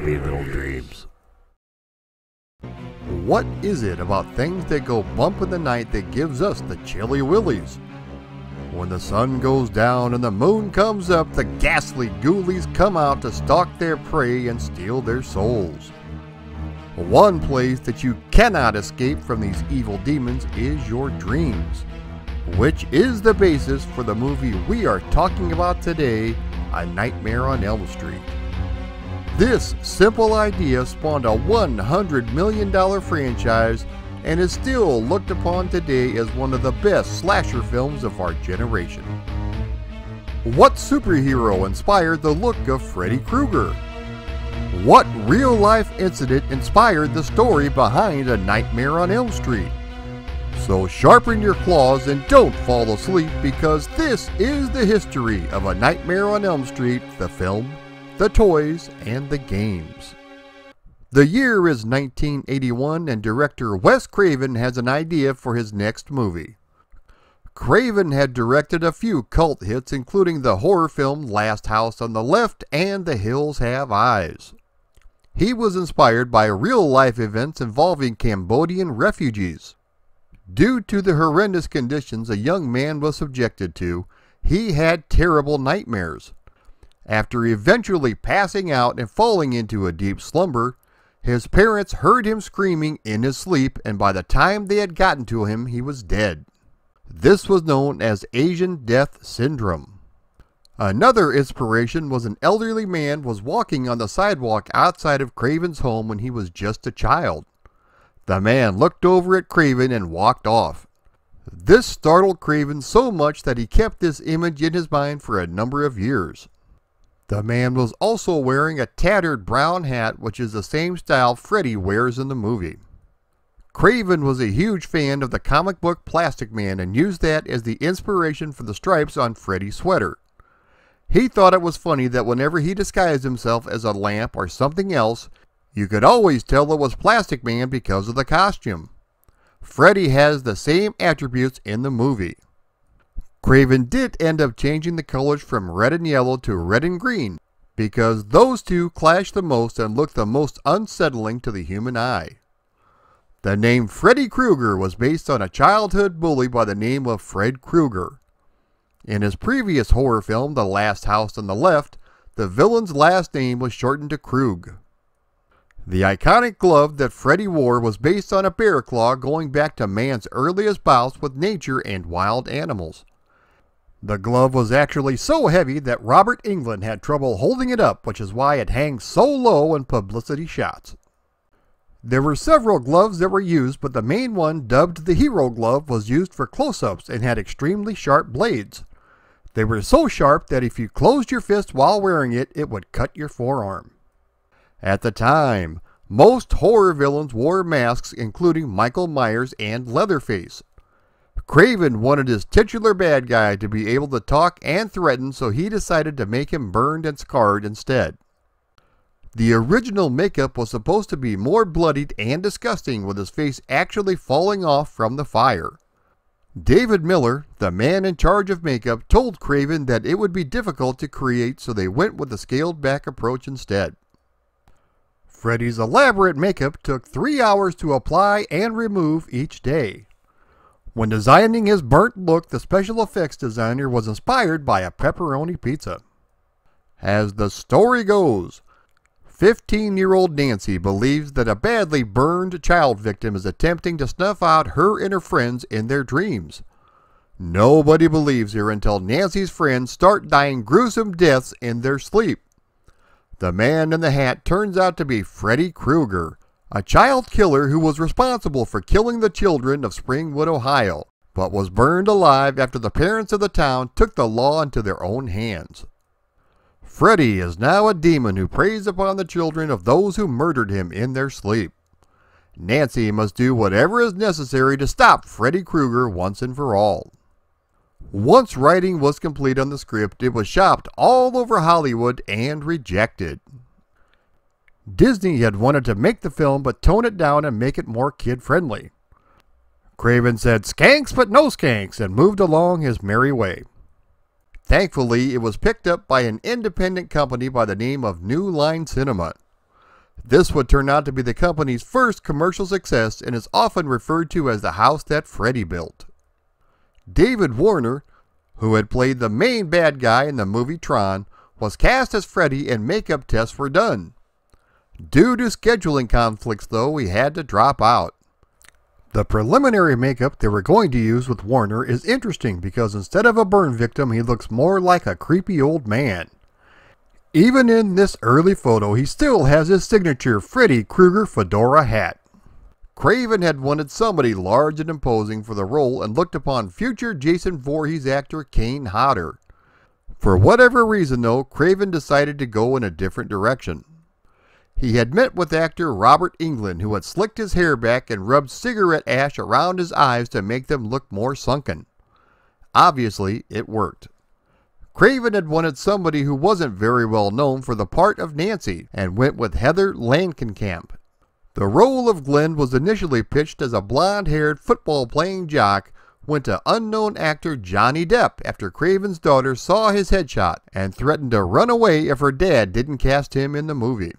happy little dreams. What is it about things that go bump in the night that gives us the chilly willies? When the sun goes down and the moon comes up, the ghastly ghoulies come out to stalk their prey and steal their souls. One place that you cannot escape from these evil demons is your dreams, which is the basis for the movie we are talking about today, A Nightmare on Elm Street. This simple idea spawned a $100 million franchise and is still looked upon today as one of the best slasher films of our generation. What superhero inspired the look of Freddy Krueger? What real-life incident inspired the story behind A Nightmare on Elm Street? So sharpen your claws and don't fall asleep, because this is the history of A Nightmare on Elm Street, the film, the toys, and the games. The year is 1981 and director Wes Craven has an idea for his next movie. Craven had directed a few cult hits, including the horror film Last House on the Left and The Hills Have Eyes. He was inspired by real-life events involving Cambodian refugees. Due to the horrendous conditions a young man was subjected to, he had terrible nightmares. After eventually passing out and falling into a deep slumber, his parents heard him screaming in his sleep, and by the time they had gotten to him, he was dead. This was known as Asian Death Syndrome. Another inspiration was an elderly man was walking on the sidewalk outside of Craven's home when he was just a child. The man looked over at Craven and walked off. This startled Craven so much that he kept this image in his mind for a number of years. The man was also wearing a tattered brown hat, which is the same style Freddy wears in the movie. Craven was a huge fan of the comic book Plastic Man and used that as the inspiration for the stripes on Freddy's sweater. He thought it was funny that whenever he disguised himself as a lamp or something else, you could always tell it was Plastic Man because of the costume. Freddy has the same attributes in the movie. Craven did end up changing the colors from red and yellow to red and green, because those two clash the most and look the most unsettling to the human eye. The name Freddy Krueger was based on a childhood bully by the name of Fred Krueger. In his previous horror film, The Last House on the Left, the villain's last name was shortened to Krug. The iconic glove that Freddy wore was based on a bear claw going back to man's earliest bouts with nature and wild animals. The glove was actually so heavy that Robert Englund had trouble holding it up, which is why it hangs so low in publicity shots. There were several gloves that were used, but the main one, dubbed the Hero Glove, was used for close-ups and had extremely sharp blades. They were so sharp that if you closed your fist while wearing it, it would cut your forearm. At the time, most horror villains wore masks, including Michael Myers and Leatherface. Craven wanted his titular bad guy to be able to talk and threaten, so he decided to make him burned and scarred instead. The original makeup was supposed to be more bloodied and disgusting, with his face actually falling off from the fire. David Miller, the man in charge of makeup, told Craven that it would be difficult to create, so they went with the scaled-back approach instead. Freddy's elaborate makeup took 3 hours to apply and remove each day. When designing his burnt look, the special effects designer was inspired by a pepperoni pizza. As the story goes, 15-year-old Nancy believes that a badly burned child victim is attempting to snuff out her and her friends in their dreams. Nobody believes her until Nancy's friends start dying gruesome deaths in their sleep. The man in the hat turns out to be Freddy Krueger, a child killer who was responsible for killing the children of Springwood, Ohio, but was burned alive after the parents of the town took the law into their own hands. Freddy is now a demon who preys upon the children of those who murdered him in their sleep. Nancy must do whatever is necessary to stop Freddy Krueger once and for all. Once writing was complete on the script, it was shopped all over Hollywood and rejected. Disney had wanted to make the film but tone it down and make it more kid-friendly. Craven said skanks but no skanks and moved along his merry way. Thankfully, it was picked up by an independent company by the name of New Line Cinema. This would turn out to be the company's first commercial success and is often referred to as the house that Freddy built. David Warner, who had played the main bad guy in the movie Tron, was cast as Freddy and makeup tests were done. Due to scheduling conflicts though, he had to drop out. The preliminary makeup they were going to use with Warner is interesting because instead of a burn victim, he looks more like a creepy old man. Even in this early photo, he still has his signature Freddy Krueger fedora hat. Craven had wanted somebody large and imposing for the role and looked upon future Jason Voorhees actor Kane Hodder. For whatever reason though, Craven decided to go in a different direction. He had met with actor Robert Englund, who had slicked his hair back and rubbed cigarette ash around his eyes to make them look more sunken. Obviously, it worked. Craven had wanted somebody who wasn't very well known for the part of Nancy and went with Heather Langenkamp. The role of Glenn was initially pitched as a blonde-haired football-playing jock, went to unknown actor Johnny Depp after Craven's daughter saw his headshot and threatened to run away if her dad didn't cast him in the movie.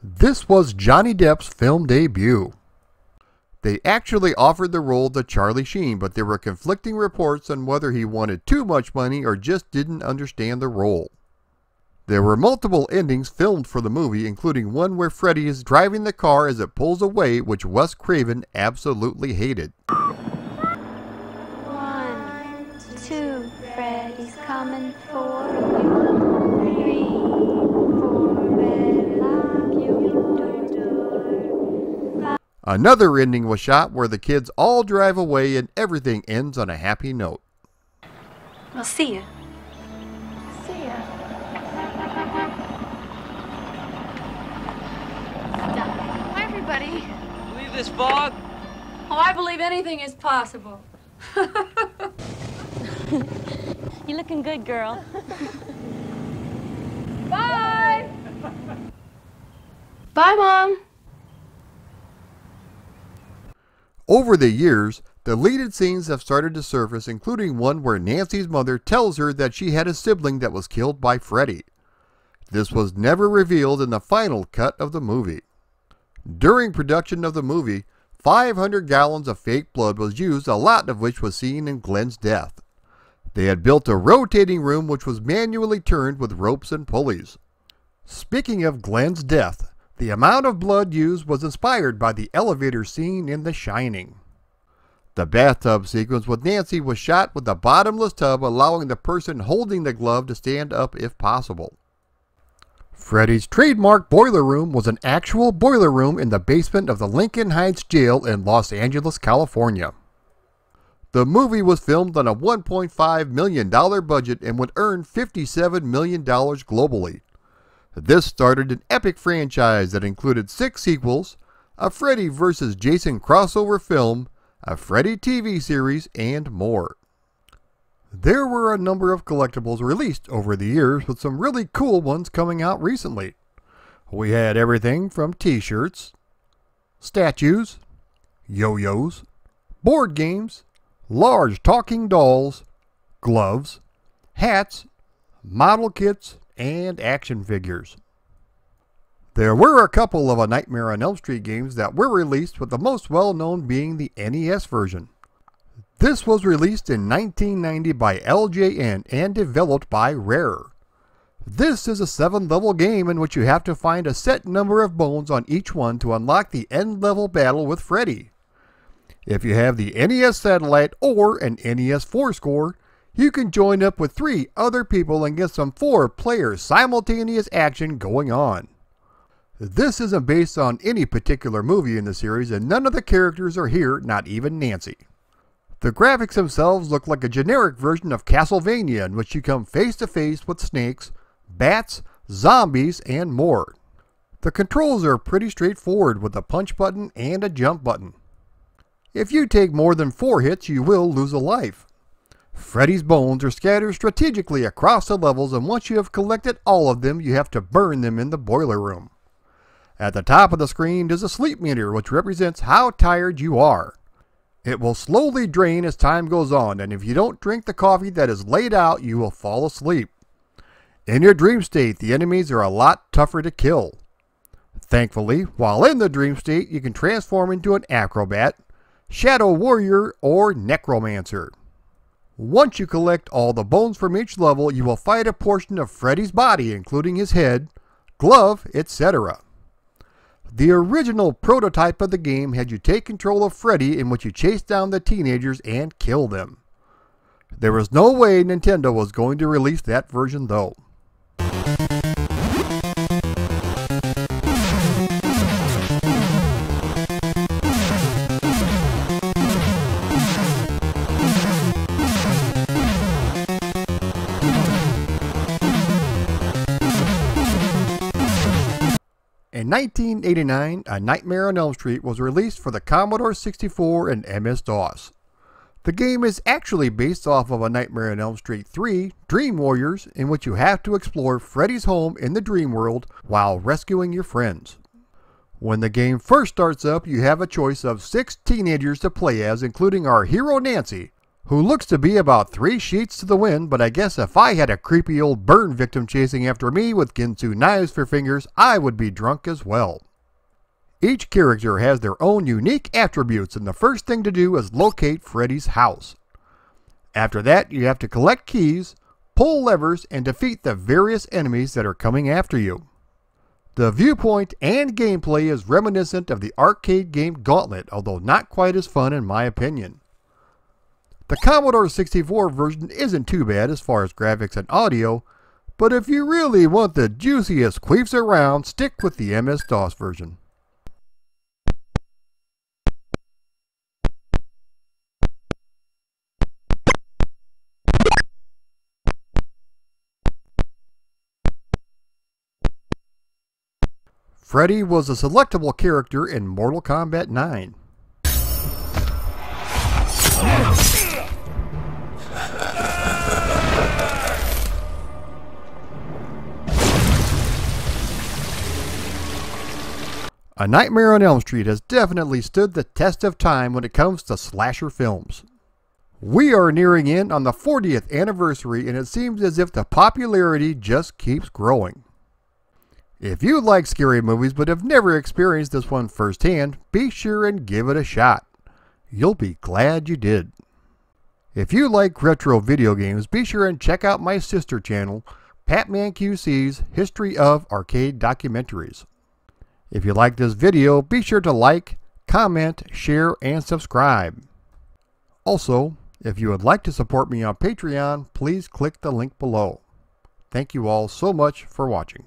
This was Johnny Depp's film debut. They actually offered the role to Charlie Sheen, but there were conflicting reports on whether he wanted too much money or just didn't understand the role. There were multiple endings filmed for the movie, including one where Freddy is driving the car as it pulls away, which Wes Craven absolutely hated. 1, 2, Freddy's coming for you. 3, 4, better lock your door. Another ending was shot where the kids all drive away and everything ends on a happy note. Well, see ya. See ya. Hi, everybody. Believe this fog? Oh, I believe anything is possible. You're looking good, girl. Bye. Bye, Mom. Over the years, deleted scenes have started to surface, including one where Nancy's mother tells her that she had a sibling that was killed by Freddy. This was never revealed in the final cut of the movie. During production of the movie, 500 gallons of fake blood was used, a lot of which was seen in Glenn's death. They had built a rotating room which was manually turned with ropes and pulleys. Speaking of Glenn's death, the amount of blood used was inspired by the elevator scene in The Shining. The bathtub sequence with Nancy was shot with a bottomless tub, allowing the person holding the glove to stand up if possible. Freddy's trademark boiler room was an actual boiler room in the basement of the Lincoln Heights Jail in Los Angeles, California. The movie was filmed on a $1.5 million budget and would earn $57 million globally. This started an epic franchise that included 6 sequels, a Freddy vs. Jason crossover film, a Freddy TV series, and more. There were a number of collectibles released over the years, with some really cool ones coming out recently. We had everything from t-shirts, statues, yo-yos, board games, large talking dolls, gloves, hats, model kits, and action figures. There were a couple of A Nightmare on Elm Street games that were released, with the most well-known being the NES version. This was released in 1990 by LJN and developed by Rare. This is a 7-level game in which you have to find a set number of bones on each one to unlock the end-level battle with Freddy. If you have the NES Satellite or an NES 4-score, you can join up with 3 other people and get some 4-player simultaneous action going on. This isn't based on any particular movie in the series, and none of the characters are here, not even Nancy. The graphics themselves look like a generic version of Castlevania, in which you come face to face with snakes, bats, zombies, and more. The controls are pretty straightforward, with a punch button and a jump button. If you take more than 4 hits, you will lose a life. Freddy's bones are scattered strategically across the levels, and once you have collected all of them, you have to burn them in the boiler room. At the top of the screen is a sleep meter, which represents how tired you are. It will slowly drain as time goes on, and if you don't drink the coffee that is laid out, you will fall asleep. In your dream state, the enemies are a lot tougher to kill. Thankfully, while in the dream state, you can transform into an acrobat, shadow warrior, or necromancer. Once you collect all the bones from each level, you will fight a portion of Freddy's body, including his head, glove, etc. The original prototype of the game had you take control of Freddy, in which you chase down the teenagers and kill them. There was no way Nintendo was going to release that version though. In 1989, A Nightmare on Elm Street was released for the Commodore 64 and MS-DOS. The game is actually based off of A Nightmare on Elm Street 3, Dream Warriors, in which you have to explore Freddy's home in the dream world while rescuing your friends. When the game first starts up, you have a choice of 6 teenagers to play as, including our hero Nancy, who looks to be about 3 sheets to the wind, but I guess if I had a creepy old burn victim chasing after me with Ginsu knives for fingers, I would be drunk as well. Each character has their own unique attributes, and the first thing to do is locate Freddy's house. After that, you have to collect keys, pull levers, and defeat the various enemies that are coming after you. The viewpoint and gameplay is reminiscent of the arcade game Gauntlet, although not quite as fun in my opinion. The Commodore 64 version isn't too bad as far as graphics and audio, but if you really want the juiciest queefs around, stick with the MS-DOS version. Freddy was a selectable character in Mortal Kombat 9. A Nightmare on Elm Street has definitely stood the test of time when it comes to slasher films. We are nearing in on the 40th anniversary, and it seems as if the popularity just keeps growing. If you like scary movies but have never experienced this one firsthand, be sure and give it a shot. You'll be glad you did. If you like retro video games, be sure and check out my sister channel, Patman QC's History of Arcade Documentaries. If you like this video, be sure to like, comment, share, and subscribe. Also, if you would like to support me on Patreon, please click the link below. Thank you all so much for watching.